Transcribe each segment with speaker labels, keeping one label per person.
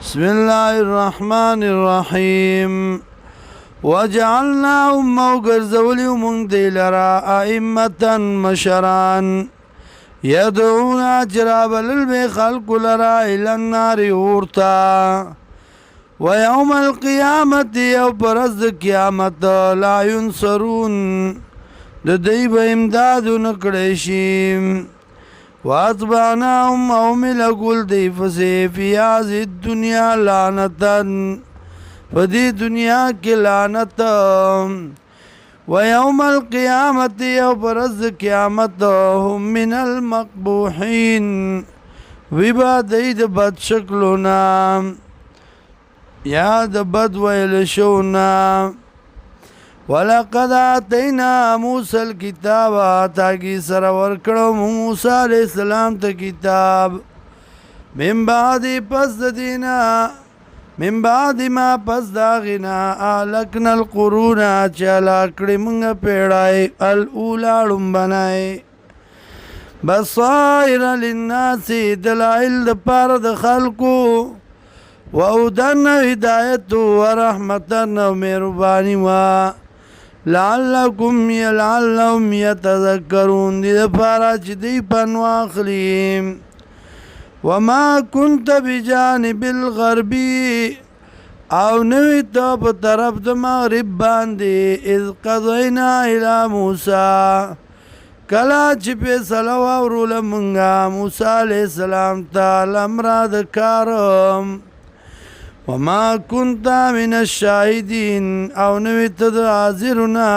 Speaker 1: بسم الله الرحمن الرحيم وجعلناهم وغرزولي من ديلرا أئمة مشران يدعون أجراب للبخلق لرا إلى النار ورتا ويوم القيامة يوبرز قيامة لا ينصرون لديب امداد نكرشيم واتبعناهم اومل قل دی فسی فی هذه الدنیا لعنتا فدی دنیا کی لعنت ويوم القيامة يوبرز قیامت هم من المقبوحين ویبا دید بد شکلونا یا د بد ویل شونا ولقد آتینا موسی الكتاب تاکی سر ورکڑو موسی علیہ السلام تا کتاب من بعد پس دینا من بعد ما پس داغنا آلکنا القرون چالا کڑی منگا پیڑائی الاولا بنائی بصائر للناس دلائل دپار دخلقو وعودن هدایت ورحمتن ومربانی لعلهم يتذكرون دي دفارا چه دی پنواخلیم وما كنت بجانب الغربي او نوی تو پا طرف دا مغرب باندی اذ قضینا الى موسیٰ کلا چه پیسلو اورو لمنگا موسیٰ علیہ السلام تا الامراد کارم وما كنت من الشاهدين او نويت حاضرنا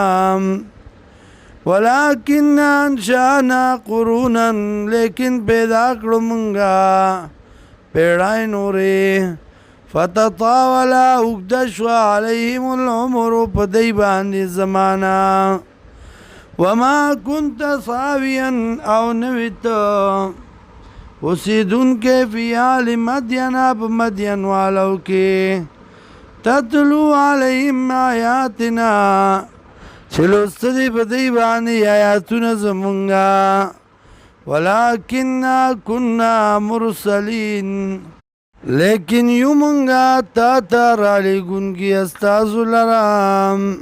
Speaker 1: ولكن انشانا قرونا لكن پیدا کړو منګه پیړای نورې فتطاول اوږد شوه عليهم العمر په دی باندې زمانہ وما كنت صاويا او نويت وسیدون کے فی آل مدین اب مدین والو کے تتلو علیہم آیاتنا چلوستدی بدی بانی آیاتنا زمونگا ولیکننا کننا مرسلین لیکن یو منگا تا تا رالی گنگی استازو لرام